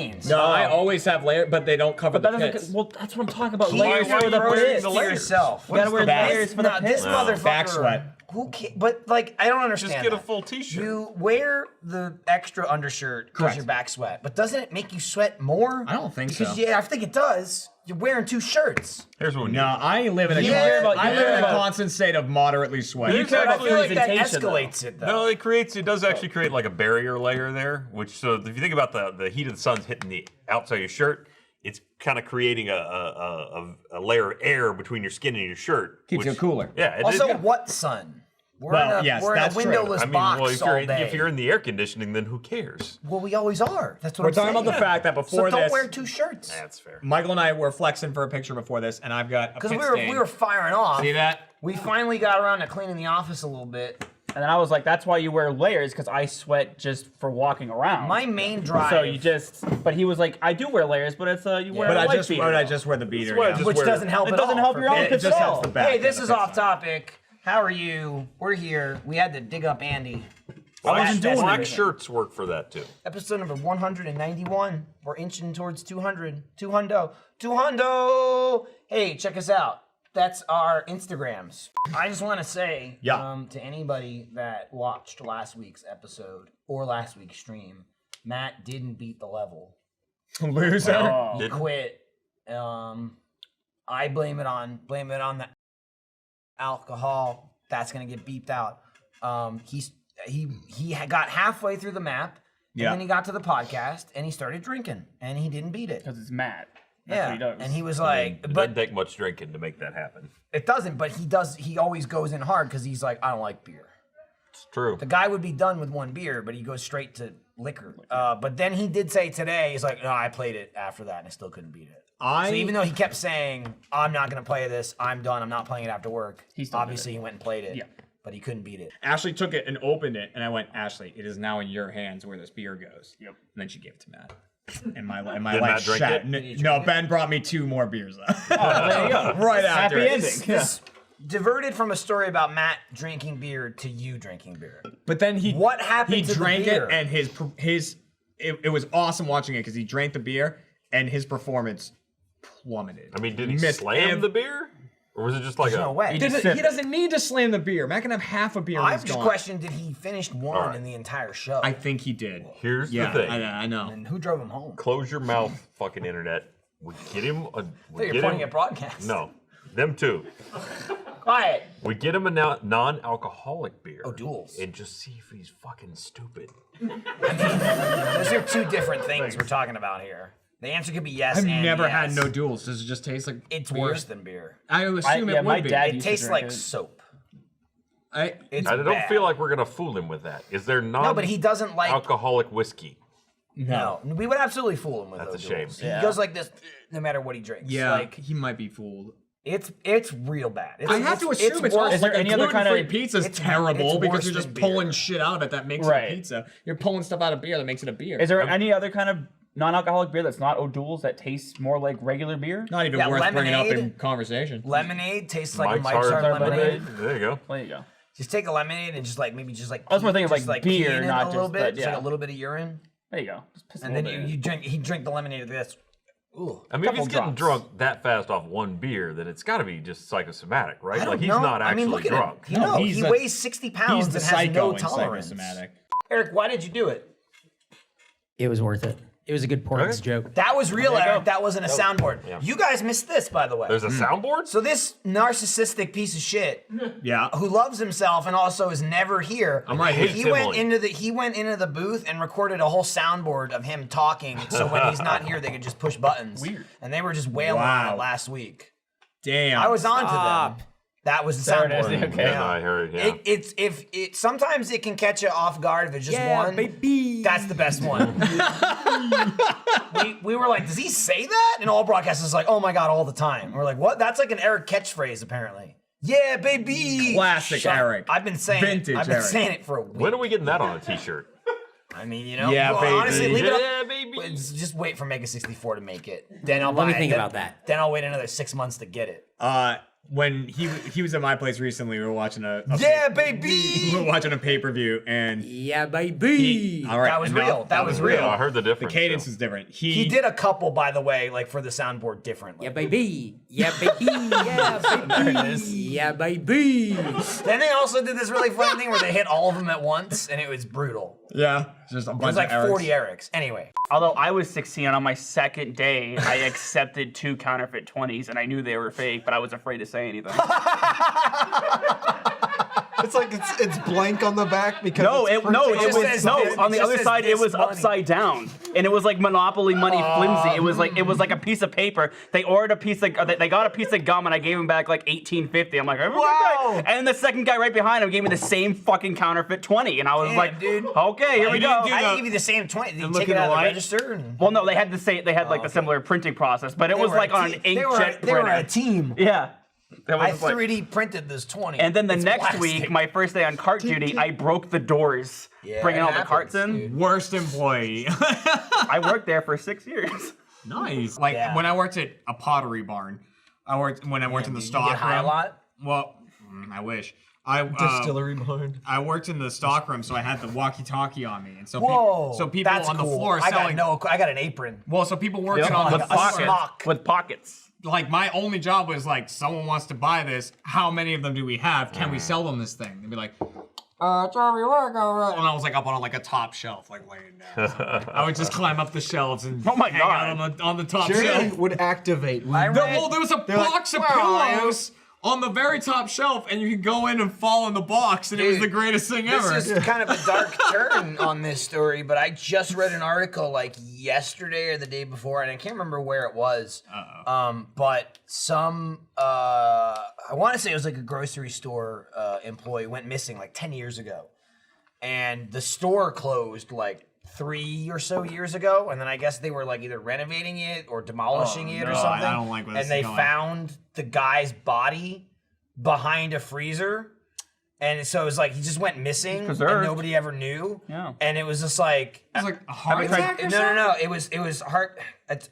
chains. No, I always have layers, but they don't cover the pits. Well, that's what I'm talking about. Layers for the pits. to yourself. You gotta wear layers for the pits. This motherfucker. Back sweat. Who cares? But like, I don't understand. Just get a that. full t-shirt. You wear the extra undershirt because your back sweat, but doesn't it make you sweat more? I don't think because so. Yeah, I think it does. You're wearing 2 shirts. Here's what we No, I live in a constant state of moderately sweaty. You care about presentation, that escalates it, though. No, it does actually create like a barrier layer there, which, so if you think about the heat of the sun's hitting the outside of your shirt, it's kind of creating a layer of air between your skin and your shirt. Keeps you cooler. Yeah. Also, what sun? We're in a windowless box all day. If you're in the air conditioning, then who cares? Well, we always are. That's what We're I'm talking saying. about the fact that before so this, don't wear 2 shirts. That's fair. Michael and I were flexing for a picture before this, and I've got a Because pit we were firing off. See that? We finally got around to cleaning the office a little bit. And then I was like, that's why you wear layers, because I sweat just for walking around. My main drive. So you just, but he was like, I do wear layers, but it's you wear a light beater. But I just wear the beater. Which doesn't help at all. It doesn't help your armpits at all. Hey, this is off topic. How are you? We're here. We had to dig up Andy. Black shirts work for that too. Episode number 191. We're inching towards 200. 200. Hey, check us out. That's our Instagrams. I just want to say to anybody that watched last week's episode or last week's stream, Matt didn't beat the level. Loser. He quit. I blame it on the alcohol. That's gonna get beeped out. He got halfway through the map, and then he got to the podcast, and he started drinking, and he didn't beat it because it's Matt. That's what he does. And he was like, it doesn't take much drinking to make that happen. It doesn't, but he does. He always goes in hard because he's like, I don't like beer. It's true. The guy would be done with 1 beer, but he goes straight to liquor. But then he did say today, he's like, no, I played it after that, and I still couldn't beat it. So even though he kept saying, I'm not going to play this, I'm done, I'm not playing it after work, obviously he went and played it. Yeah. But he couldn't beat it. Ashley took it and opened it, and I went, Ashley, it is now in your hands where this beer goes. Yep. And then she gave it to Matt. And my life shat. No, Ben brought me 2 more beers. Oh, there you go. Right after. Happy ending. This diverted from a story about Matt drinking beer to you drinking beer. But then what happened he to drank the beer? it, and it was awesome watching it because he drank the beer, and his performance plummeted. I mean, did he slam the beer? Or was it just like no way. He doesn't need to slam the beer. Matt can have half a beer. I've just questioned, did he finish 1 in the entire show? I think he did. Here's the thing. I know. And who drove him home? Close your mouth, fucking internet. We get him a. You're pointing at broadcast. No, them too. Quiet. We get him a non-alcoholic beer. Oh, duels. And just see if he's fucking stupid. Those are 2 different things we're talking about here. The answer could be yes I've and never yes. had no duels. Does it just taste like It's beer? worse than beer. I assume it would be. It tastes like soap. I don't feel like we're gonna fool him with that. Is there No, but he doesn't like alcoholic whiskey? No, we would absolutely fool him with That's those a shame. duels. He goes like this no matter what he drinks. Yeah, like he might be fooled. It's real bad. I have to assume it's worse. also like any other kind of pizza is terrible because worse you're just than beer. pulling shit out of it that makes it a pizza. You're pulling stuff out of beer that makes it a beer. Is there any other kind of non-alcoholic beer that's not O'Doul's that tastes more like regular beer? Not even worth bringing up in conversation. Lemonade tastes like Mike's a Mike's Hard Lemonade. There you go. There you go. Just take a lemonade and just like maybe just like. I was more thinking of like pee beer, in not a little just bit, yeah. like a little bit of urine. There you go. Just piss and then you drink. He drink the lemonade of this. Ooh, I mean, if he's getting drunk that fast off 1 beer, then it's got to be just psychosomatic, right? Like he's know. not actually look at drunk. Him. He weighs 60 pounds and has no tolerance. Eric, why did you do it? It was worth it. It was a good porgs joke. That was real, Eric. That wasn't a soundboard. Yeah. You guys missed this, by the way. There's a soundboard? So this narcissistic piece of shit, who loves himself and also is never here. I'm right. He went into the booth and recorded a whole soundboard of him talking. So when he's not here, they could just push buttons. Weird. And they were just wailing on it last week. Damn. I was on to them. That was the soundboard. Okay. Yeah, I heard it. Yeah. Sometimes it can catch you off guard if it's just one. Baby. That's the best one. we were like, does he say that? And all broadcasters like, oh my god, all the time. We're like, what? That's like an Eric catchphrase apparently. Yeah, baby. Classic Eric. I've been saying Vintage I've been Eric. saying it for a week. When are we getting that on a t-shirt? I mean, you know, yeah, baby. honestly, leave it up. Yeah, baby. Just wait for Mega 64 to make it. Then I'll Let me buy think it. about that. Then I'll wait another 6 months to get it. when he was at my place recently, we were watching baby. we were watching a pay-per-view, and Yeah, baby. all right, That was real. That was real. I heard the The difference. cadence too. is different. He did a couple, by the way, like for the soundboard differently. Yeah, baby. Yeah, baby. Yeah, baby. Yeah, baby. Then they also did this really funny thing where they hit all of them at once, and it was brutal. Yeah, just a It bunch was like of Erics. 40 Erics. Anyway. Although I was 16 and on my second day, I accepted 2 counterfeit 20s and I knew they were fake, but I was afraid to say anything. It's like it's blank on the back because just says this- on the it other just side says it was this money. upside down and it was like Monopoly money flimsy. It was like a piece of paper. They ordered a piece of they got a piece of gum and I gave him back like $18.50. I'm like, wow. And the second guy right behind him gave me the same fucking counterfeit 20 and I was Damn, like, dude. okay, here we go. I give you the same 20. Did you and take look it at out the of the light. register? And Well, no, they had like the similar printing process, but it they was were like a on team. an They were inkjet They were printer. a team. Yeah. That I was like, 3D printed this 20. and then the It's next plastic. week, my first day on cart duty, I broke the doors, Yeah, bringing it all the happens, carts in. dude. Worst employee. I worked there for 6 years. Nice. Like Yeah. when I worked at a pottery barn, when I worked in the Did you stock get high a room. lot? Well, I wish. I distillery barn. I worked in the stock room, so I had the walkie-talkie on me, and so Whoa. people that's on the cool. floor I selling. I got an apron. Well, so people working on with the floor. pockets. smock. With pockets. Like my only job was like, someone wants to buy this. How many of them do we have? Can we sell them this thing? They'd be like, Johnny, and I was like up on like a top shelf, like laying down. I would just climb up the shelves and Oh my hang out God. on the top Jerry shelf. would activate. I read- There was a They're like, box of "Wow, pillows on the very top shelf, and you could go in and fall in the box, and it was Dude, the greatest thing ever. This is kind of a dark turn on this story, but I just read an article like yesterday or the day before, and I can't remember where it was. But some, I want to say it was like a grocery store employee went missing like 10 years ago. And the store closed like 3 or so years ago, and then I guess they were like either renovating it or demolishing it or no, something. I don't like where this and they is going. found the guy's body behind a freezer. And so it was like he just went missing and preserved. nobody ever knew. Yeah. And it was just like It was like a heart Have you attack or no, something? no, no. It was heart.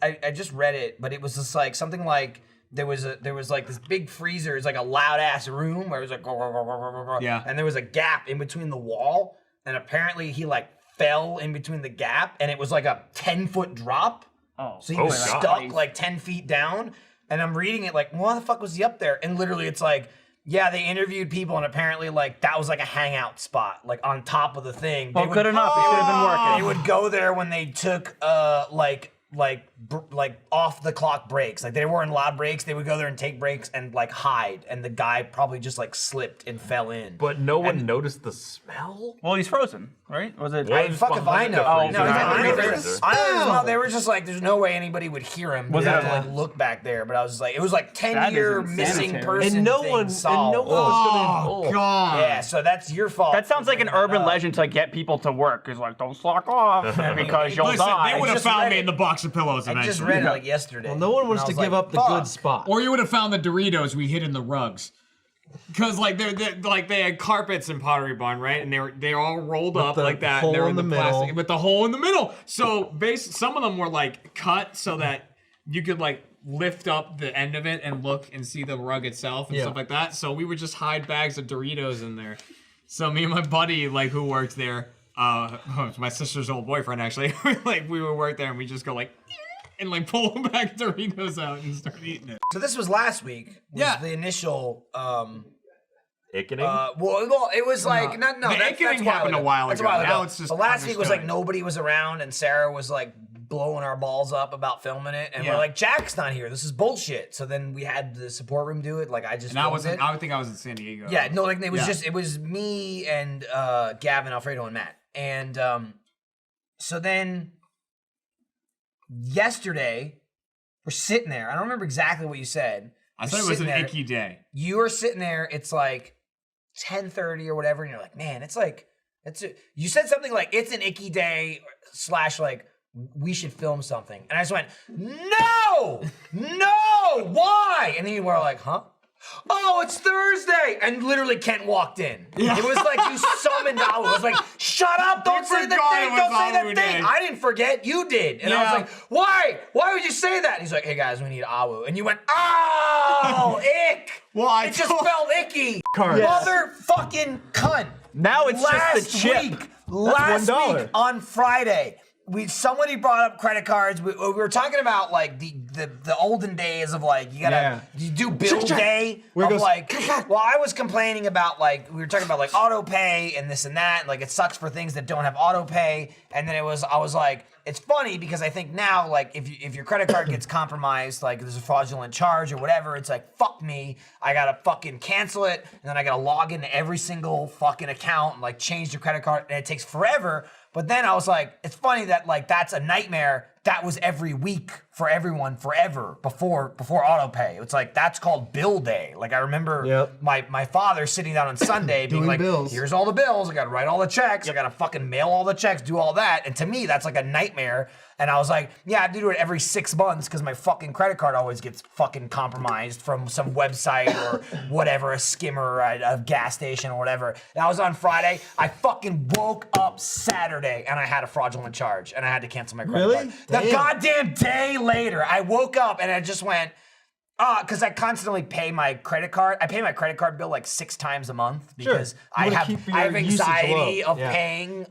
I just read it, but it was just like something like there was like this big freezer. It's like a loud ass room where it was like Yeah. and there was a gap in between the wall, and apparently he like fell in between the gap, and it was like a 10-foot drop. Oh, So he was God. stuck like 10 feet down, and I'm reading it like, why the fuck was he up there? And literally, it's like. Yeah, they interviewed people, and apparently, like, that was like a hangout spot, like on top of the thing. Well, good enough. It should have been They working. would go there when they took like off the clock breaks. Like they weren't loud breaks. They would go there and take breaks and like hide. And the guy probably just like slipped and fell in. But no one noticed the smell? Well, he's frozen, right? Was it? Yeah. I fuck if I behind know. the No, freezer. he's Behind not the really- freezer. I don't know. They were just like, there's no way anybody would hear him. Was You'd have it to a- like look back there. But I was like, it was like That is 10-year missing insanitary. person. And no thing one solved. was gonna. Oh, God. Yeah, so that's your fault. That sounds like an urban legend to get people to work. It's like, don't slack off because you'll Listen, die. they would have just found read me it. in the box of pillows I eventually. just read it like yesterday. Well, no one wants And I to was give like, up the fuck. good spot. Or you would have found the Doritos we hid in the rugs. Cause like they had carpets in Pottery Barn, right? And they're all rolled up the like that. hole They're in the plastic middle. with the hole in the middle. So some of them were like cut so that you could like lift up the end of it and look and see the rug itself and Yeah. stuff like that. So we would just hide bags of Doritos in there. So me and my buddy, like who worked there, my sister's old boyfriend actually, like we would work there and we just go like and like pull a bag of Doritos out and start eating it. So this was last week. Was Yeah. The initial. Ickening? Well, it was like no. The That's ickening happened a while That's ago. a while ago. Now it's just But last week was like understood. nobody was around, and Sarah was like blowing our balls up about filming it, and Yeah. we're like, Jack's not here. This is bullshit. So then we had the support room do it. Like I just. And I filmed wasn't. it. I think I was in San Diego. Yeah, no, like it was Yeah. just it was me and Gavin, Alfredo, and Matt. And so then yesterday we're sitting there. I don't remember exactly what you said. I We're said it was sitting an there. icky day. You were sitting there, it's like 10:30 or whatever, and you're like, man, it's like you said something like it's an icky day / like we should film something. And I just went, no, why? And then you were like, huh? oh, it's Thursday. And literally Kent walked in. It was like you summoned Awu. It was like, shut up, don't say the forgot thing, it was don't say Awu the thing. Day. I didn't forget, you did. And I was Yeah. like, why? Why would you say that? And he's like, hey guys, we need Awu. And you went, oh, ick. Well, I it just told- felt icky. Cards. Motherfucking cunt. Now it's just the chip. Last $1. week on Friday, somebody brought up credit cards. We were talking about like the olden days of like you do bill day Where it of goes, like. Well, I was complaining about like we were talking about like auto pay and this and that. And, like it sucks for things that don't have auto pay. And then I was like, it's funny because I think now like if your credit card gets compromised, like there's a fraudulent charge or whatever, it's like fuck me, I gotta fucking cancel it, and then I gotta log into every single fucking account and like change the credit card, and it takes forever. But then I was like, it's funny that like that's a nightmare. That was every week for everyone forever before auto pay. It's like that's called bill day. Like I remember my father sitting down on Sunday being Doing like, bills. here's all the bills. I gotta write all the checks. I gotta fucking mail all the checks, do all that. And to me, that's like a nightmare. And I was like, yeah, I have to do it every 6 months because my fucking credit card always gets fucking compromised from some website or whatever, a skimmer, a gas station or whatever. And I was on Friday. I fucking woke up Saturday and I had a fraudulent charge and I had to cancel my credit card. The Damn. goddamn day later, I woke up and I just went, because I constantly pay my credit card. I pay my credit card bill like 6 times a month because You I wanna have keep your usage anxiety low. of Yeah. paying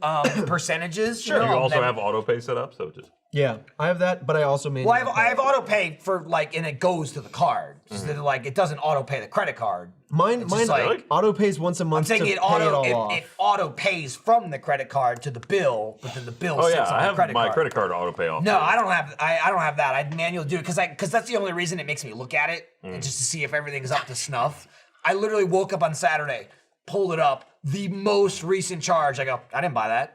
percentages. You know, also and have auto pay set up, so just Yeah, I have that, but I also made. well, I have auto pay for like, and it goes to the card. So that, like it doesn't auto pay the credit card. Mine It's just like- auto pays once a month I'm saying to it pay it all off. auto pays from the credit card to the bill, but then the bill Oh sits yeah, on I the have credit my card. credit card auto pay off. No, I don't have that. I manually do it because that's the only reason it makes me look at it and just to see if everything's up to snuff. I literally woke up on Saturday, pulled it up, the most recent charge. I go, I didn't buy that.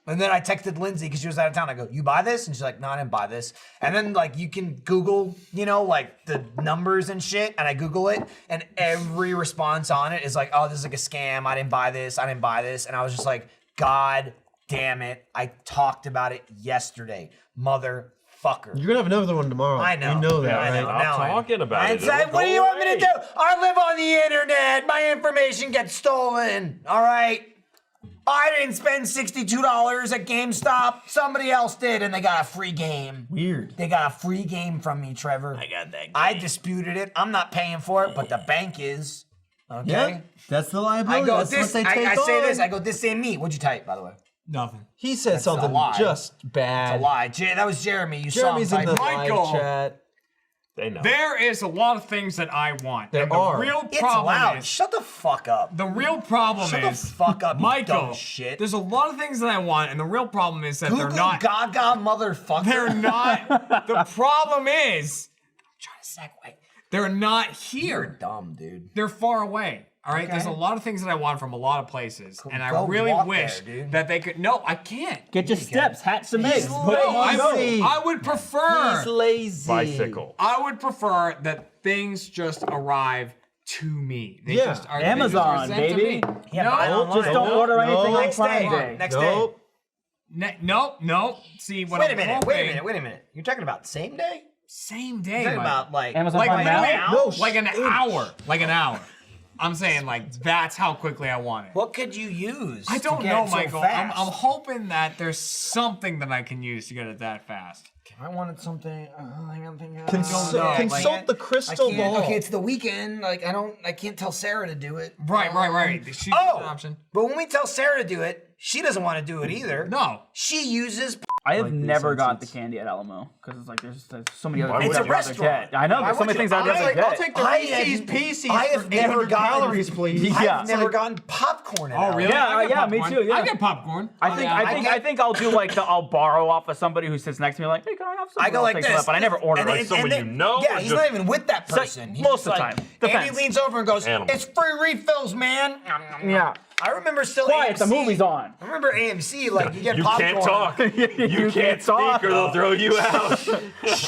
And then I texted Lindsay because she was out of town. I go, you buy this? And she's like, no, I didn't buy this. And then like you can Google, like the numbers and shit. And I Google it, and every response on it is like, oh, this is like a scam. I didn't buy this. I didn't buy this. And I was just like, God damn it! I talked about it yesterday, motherfucker. You're gonna have another one tomorrow. I know. You know that, I know. right? Now I'm talking about it. Said, It'll what do go you want me to away. do? I live on the internet. My information gets stolen. All right. I didn't spend $62 at GameStop. Somebody else did, and they got a free game. Weird. They got a free game from me, Trevor. I got that game. I disputed it. I'm not paying for it, but the bank is. Okay. Yeah, that's the I liability. go that's this. what they take I say on. this. I go this ain't me. What'd you type, by the way? Nothing. He said That's something a lie. just bad. It's a lie. That was Jeremy. You Jeremy's saw in him the type. Michael. live chat. They know. There is a lot of things that I want. There and the are. real It's problem loud. is Shut the fuck up. the real problem Shut is the fuck up, you Michael. dumb shit. There's a lot of things that I want, and the real problem is that Google they're not. Gaga motherfucker. They're not. The problem is trying to segue. they're not You're here. dumb, dude. They're far away. All right. Okay. There's a lot of things that I want from a lot of places, and I Go really walk wish there, dude. that they could. No, I can't. Get your steps, hat some eggs. He's Put 'em No, on lazy. go. I would prefer. He's lazy. Bicycle. I would prefer that things just arrive to me. They Yeah. just are Amazon, they just are sent to baby. me. Yeah, no, buy it online. Just don't No, order anything no. on Next Prime day. Day. Next day. Nope. no. See, what Wait a I'm minute. hoping, Wait a minute. You're talking about same day? Same day. You're talking Mike. about like Amazon like Prime literally, now? No, like an shit. hour. Like an hour. I'm saying like that's how quickly I want it. what could you use? I don't to get know, it so Michael. fast? I'm hoping that there's something that I can use to get it that fast. I wanted something. Hang on, Consult, know. consult the crystal ball. Okay, it's the weekend. Like I can't tell Sarah to do it. Right. She's an Oh, option. but when we tell Sarah to do it, she doesn't want to do it either. No. She uses. I have Like these never got the sunsets. candy at Alamo because it's like there's so many other Why things would I'd you? rather It's a restaurant. get. I know Why there's so would many you? things I'd rather get. I'll take the I Reese's have- Pieces I have for never 800 gotten- calories, please. Yeah. I've never gotten popcorn. At Oh Alamo. really? Yeah, I get yeah, me popcorn. too, yeah. I get popcorn. I think I'll do like I'll borrow off of somebody who sits next to me like, hey, can I have some? I go I'll like take some this, up, but I never order and it. then- someone and you know, Yeah, or he's just- not even with that like, person. He's most just of the like- time. Andy Depends. leans over and goes, Animal. "It's free refills, man." Yeah. I remember still Quiet, AMC. the movie's on. I remember AMC, like, you get You popcorn. can't talk. You can't talk. speak or they'll throw you out.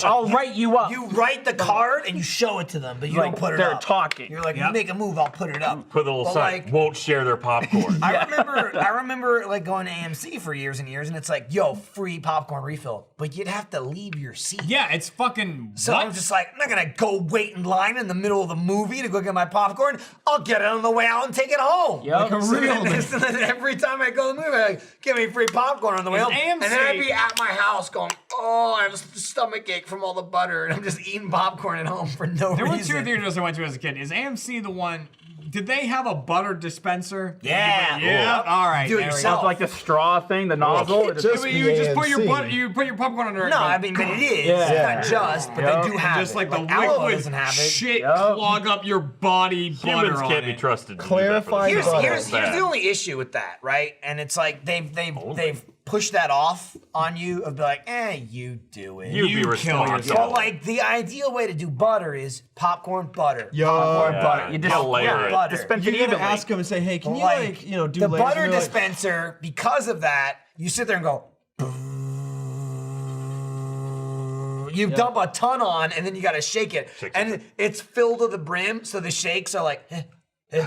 I'll write you up. You write the card and you show it to them, but you Like, don't put it they're up. talking. You're like, Yep. you make a move, I'll put it up. Put a little But, sign. like, Won't share their popcorn. I remember like going to AMC for years and years, and it's like, yo, free popcorn refill, but you'd have to leave your seat. Yeah, it's fucking. So what? I'm just like, I'm not gonna go wait in line in the middle of the movie to go get my popcorn. I'll get it on the way out and take it home. Yup. Like a So then every time I go to the movie, I'm like, give me free popcorn on the way Is home. And then I'd AMC be at my house going, oh, I have a stomach ache from all the butter, and I'm just eating popcorn at home for no There were reason. two theaters I went to as a kid. Is AMC the one? Did they have a butter dispenser? Yeah. Yeah. All right. Do it there we go. yourself. Like the straw thing, the nozzle. can't just But be you just put your AMC. butter, you put your popcorn under it. No, and I mean, but it is. Yeah. It's not just, but Yup. they do have just it. like the Alamo liquid doesn't have it. shit Yup. clog up your body. Humans butter can't on be it. trusted. To Clarify do that for butter. Here's the only issue with that, right? And it's like they've pushed that off on you of be like, you do it. You be kill responsible. yourself. But like the ideal way to do butter is popcorn butter. Yo. Popcorn Yeah. butter. You just layer it. butter. dispense You it gotta evenly. ask them and say, hey, can you Like, do the lasers? butter And they're like, dispenser, because of that, you sit there and go. You dump a ton on, and then you gotta shake it, and it's filled to the brim, so the shakes are like.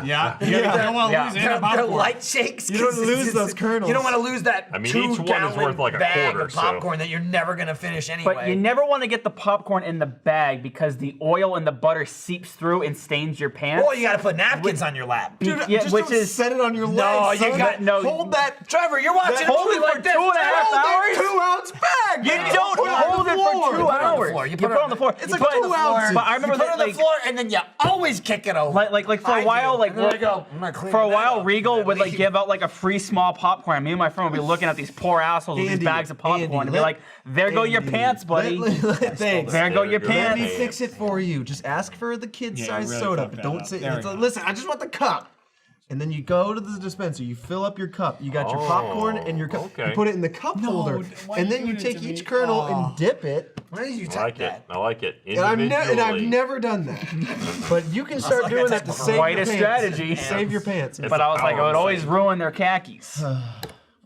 Yeah. You don't want to Yeah. lose any They're popcorn. light shakes. You don't 'cause lose it's- those kernels. You don't want to lose that. I mean, each one is worth like a bag quarter, of so- popcorn that you're never gonna finish anyway. But you never want to get the popcorn in the bag because the oil and the butter seeps through and stains your pants. Or you gotta put napkins on your lap. Be- Dude, yeah, just which don't is set it on your No, legs. you son. got no. Hold that. Trevor, you're watching a Hold movie it like like this. 2.5 hours. 2-ounce bag. You man. don't Put hold it for 2 You put it on the hours. floor. You put it on the floor. It's You like put it 2 on the floor. ounces. But I remember You put it that, on the like, floor, and then you always kick it over. like for I a while, do. like And then I go, I'm not cleaning for a that while, up. Regal would like Leave. give out like a free small popcorn. Me and my friend would be looking at these poor assholes with these Andy, bags of popcorn Andy, and be let- like, "There go your Andy, pants, buddy. Thanks. There go your Let Let me pants." fix it for you. Just ask for the kid-sized really soda, fuck but that don't up. say. There we it's like, go. listen, I just want the cup. And then you go to the dispenser, you fill up your cup. You got your popcorn and your cup. okay. You put it in the cup holder, why and you then you doing it take to each me? kernel and dip it. Why did you I type like that? it. I like it. And I've Individually. never done that. But you can start like doing that's that to a save quite your a pants. strategy. Save your pants. But I was like, it would always ruin their khakis.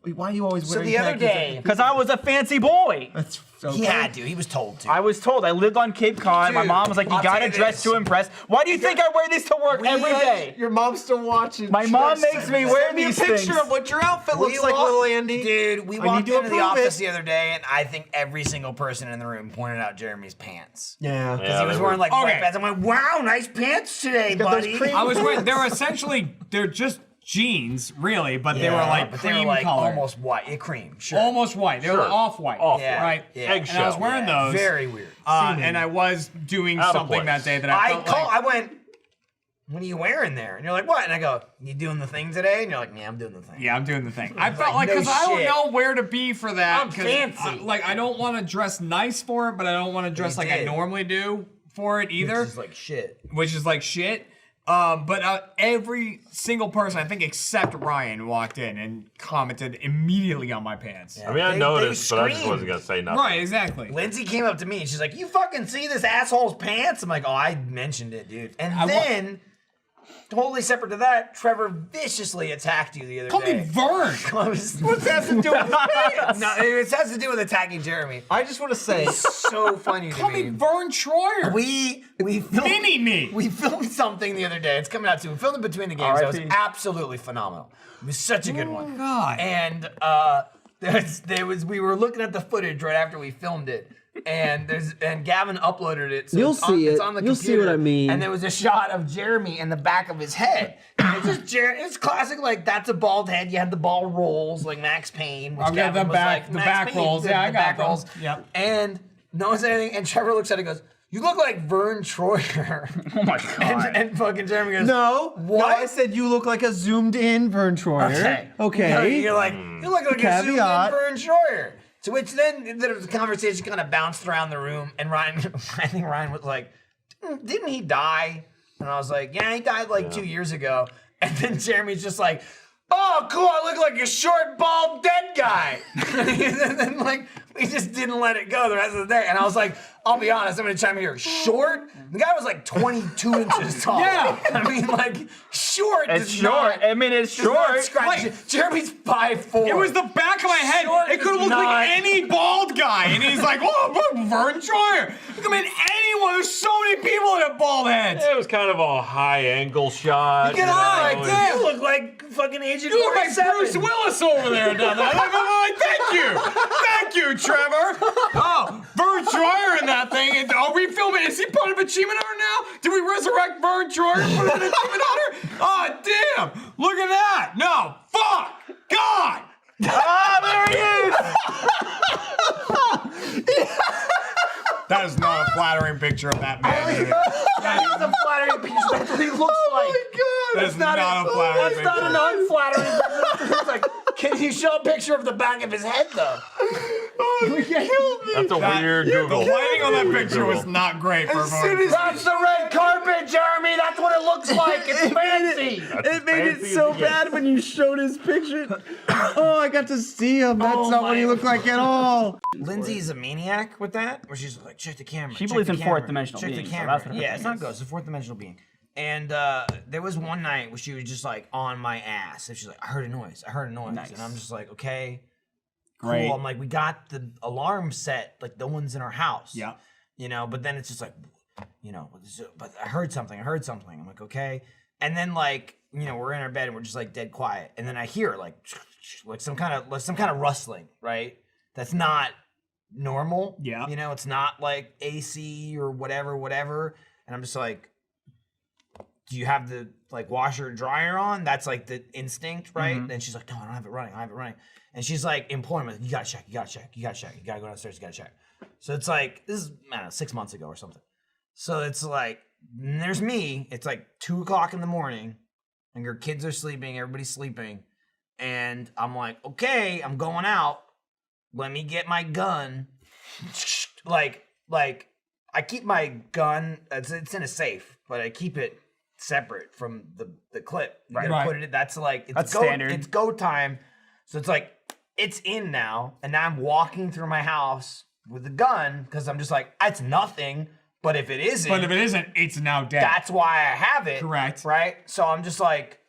Wait, why are you always So wearing the other khakis? day, Because I was a fancy boy. That's he had to. He was told to. I was told. I lived on Cape Cod. My Dude, mom was like, you I'll gotta tell you dress this. to impress. Why do you think I wear these to work every day? Your mom's still watching. My mom makes me wear Send me a these picture things. of what your outfit We looks like, walked- little Andy. Dude, we I walked need to into the approve office it. the other day, and I think every single person in the room pointed out Jeremy's pants. Yeah. Because he was they wearing were- like Okay. white pants. I'm like, wow, nice pants today, got those buddy. cream- I was wearing. They're just jeans, really, but they were like but cream they were like color, almost white. Yeah, cream, sure. almost white. They were Sure. off-white, Off-white. Yeah. right? Yeah. And I was wearing those. Very weird. And I was doing Out of something that place. day that I felt like. I went, what are you wearing there? And you're like, what? And I go, you doing the thing today? And you're like, yeah, I'm doing the thing. Yeah, I'm doing the thing. I was felt like, like, no because I don't shit. know where to be for that. I'm 'cause fancy. I don't want to dress nice for it, but I don't want to dress like I did. normally do for it either, It's like shit. which is like shit. But every single person, I think except Ryan, walked in and commented immediately on my pants. I mean, I They noticed, but I just screamed. wasn't gonna say nothing. Right, exactly. Lindsay came up to me and she's like, you fucking see this asshole's pants? I'm like, oh, I mentioned it, dude. And then, totally separate to that, Trevor viciously attacked you the other Call day. me Vern. What's that have to do with his pants? No, it has to do with attacking Jeremy. I just want to say, So funny to Call me Vern Troyer. We filmed, Mini me. We filmed something the other day. It's coming out soon. We filmed it between the games. That was R.I.P. absolutely phenomenal. It was such a good one. God. And we were looking at the footage right after we filmed it. And Gavin uploaded it. So You'll it's on, see it's it. on the You'll see what computer. I mean. And there was a shot of Jeremy in the back of his head. And it's just it's classic, like that's a bald head. You had the ball rolls, like Max Payne. Which I've got Gavin the was back- like, the Max back Payne rolls. did Yeah, I the got back them. rolls. Yep. And no one said anything. And Trevor looks at it and goes, "You look like Vern Troyer." Oh my god. and fucking Jeremy goes, no. What? No, I said you look like a zoomed-in Vern Troyer. Okay. Okay. You're like, you look like a zoomed in Caveat. Vern Troyer. To which then the conversation kind of bounced around the room, and Ryan, I think Ryan was like, didn't he die? And I was like, yeah, he died like 2 years ago. And then Jeremy's just like, oh, cool, I look like a short, bald, dead guy. And then, like, we just didn't let it go the rest of the day. And I was like, I'll be honest, I'm gonna chime in here. Short? The guy was like 22 inches tall. Yeah. I mean, like, short. It's does short. Not, I mean, it's does not short. scratch it. Jeremy's 5'4". It was the back of my head. Short It could have does looked not- like any bald guy. And he's like, oh, Vern Troyer. I mean, anyone. There's so many people that have bald heads. It was kind of a high angle shot. You like know, that. You look like fucking Agent You look like 47. Bruce Willis over there. Down there. Like, thank you. Thank you, Trevor. Oh, Vern Troyer in that thing. And, are we filming? Is he part of Achievement Hunter now? Did we resurrect Vern Troyer and put him in Achievement Hunter? Oh, damn. Look at that. No. Fuck. God. Ah, there he is! That is not a flattering picture of that man. That is a flattering picture. That's what he looks like. That is not a flattering That's picture. not an unflattering picture. It's like, can you show a picture of the back of his head, though? That's a weird The Google. lighting on that picture was not great for Vern. That's the red carpet, Jeremy. That's what it looks like. It's fancy. It made it so bad when you showed his picture. Oh, I got to see him. That's not what he looked like at all. Lindsay's a maniac with that, where she's like, check the camera. She check believes the in camera, fourth dimensional check the beings, so camera. that's what her Yeah, it's thing not is. ghosts, it's a fourth dimensional being. And there was one night where she was just like on my ass. And she's like, I heard a noise. I heard a noise. Nice. And I'm just like, okay, Great. cool. I'm like, we got the alarm set, like the ones in our house. Yeah. You know, but then it's just like, you know, but I heard something. I'm like, okay. And then like, you know, we're in our bed and we're just like dead quiet. And then I hear like some kind of rustling, right? That's not normal. Yeah. You know, it's not like AC or whatever. And I'm just like, do you have the like washer and dryer on? That's like the instinct, right? And she's like, no, I don't have it running. And she's like imploring me, you gotta check. You gotta go downstairs, you gotta check. So it's like, this is, I don't know, 6 months ago or something. So it's like, there's me, it's like 2 o'clock in the morning, and your kids are sleeping, everybody's sleeping. And I'm like, okay, I'm going out. Let me get my gun. Like I keep my gun, it's in a safe, but I keep it separate from the clip. You gotta Right. put it in, that's like, That's standard. It's go time. So it's like, it's in now, and now I'm walking through my house with the gun, because I'm just like, it's nothing, but if it isn't, it's now dead. that's why I have it. Correct. Right? So I'm just like,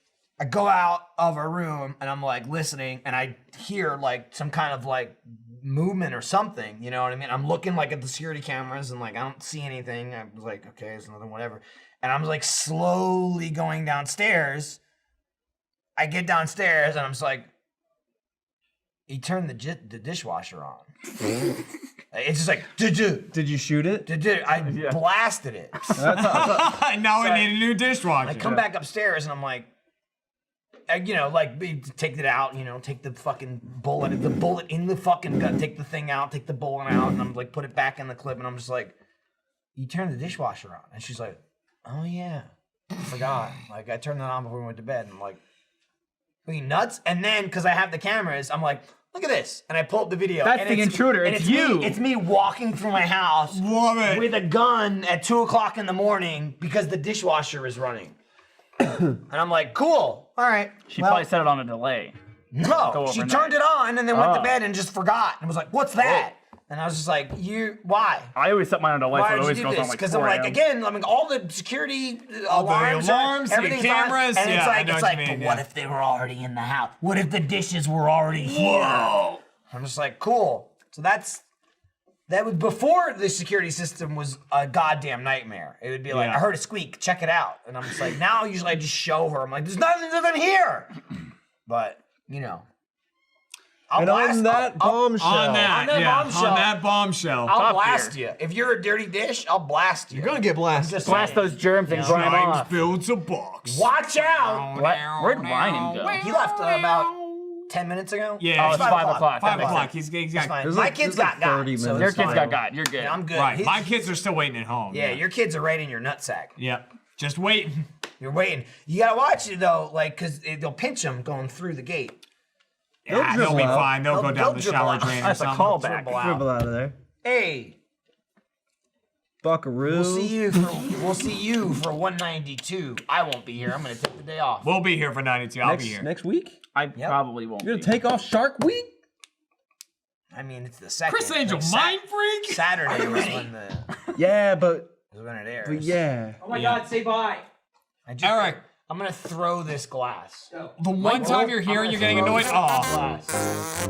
I go out of a room and I'm like listening, and I hear like some kind of like movement or something, you know what I mean? I'm looking like at the security cameras and like I don't see anything. I was like, okay, it's nothing, whatever. And I'm like slowly going downstairs. I get downstairs and I'm just like, he turned the dishwasher on. It's just like, Did you shoot it? I blasted it. Now I need a new dishwasher. I come back upstairs and I'm like, you know, like take it out, you know, take the fucking bullet in the fucking gun, take the thing out, take the bullet out, and I'm like, put it back in the clip, and I'm just like, you turned the dishwasher on, and she's like, oh yeah, I forgot. Like I turned it on before we went to bed, and I'm like, are you nuts? And then because I have the cameras, I'm like, look at this, and I pull up the video. That's and the intruder. It's you. It's me walking through my house Love it. with a gun at 2 o'clock in the morning because the dishwasher is running. And I'm like, cool, all right. She probably set it on a delay. No, she overnight. turned it on and then went to Oh. bed and just forgot and was like, what's that? And I was just like, why? I always set mine on delay, so Why it did always you do goes this? on like Because 4 I'm like, a.m. again, I mean, all the security All the alarms, alarms, the everything's cameras, on, and yeah, I it's know like, what you mean, but yeah. what if they were already in the house? What if the dishes were already here? I'm just like, cool. So that was before the security system was a goddamn nightmare. It would be like, Yeah. I heard a squeak, check it out. And I'm just like, now usually I just show her. I'm like, there's nothing here. But, you know. And on that bombshell. on that bombshell. I'll Top blast tier. you. If you're a dirty dish, I'll blast you. You're gonna get blasted. Just Blast saying. those germs and grind James off. builds a box. Watch out! Where'd Ryan go? He left about 10 minutes ago. Yeah, Oh, it's 5 o'clock. 5 That makes o'clock. sense. He's It's got fine. There's My like- kids there's got like 30 so minutes. Your it's kids fine. got. You're good. Yeah, I'm good. right. His- My kids are still waiting at home. yeah, your kids are right in your nutsack. Yep. Just waiting. You're waiting. You gotta watch it though, like, cause they'll pinch them going through the gate. Yeah, they'll be dribble out. fine. They'll go down They'll the dribble shower out. drain or That's a something. callback. Dribble out. Dribble out of there. Hey, Buckaroo. We'll see you for 192. I won't be here. I'm gonna take the day off. We'll be here for 92. I'll be here. Next week? I probably won't. You're gonna take off Shark Week? I mean, it's the second. Chris Angel, like, mind freak. Saturday was when Yeah, but it airs. yeah. Oh my God, say bye. Eric, I'm gonna throw this glass. the one time you're here and you're getting annoyed. Oh. Glass.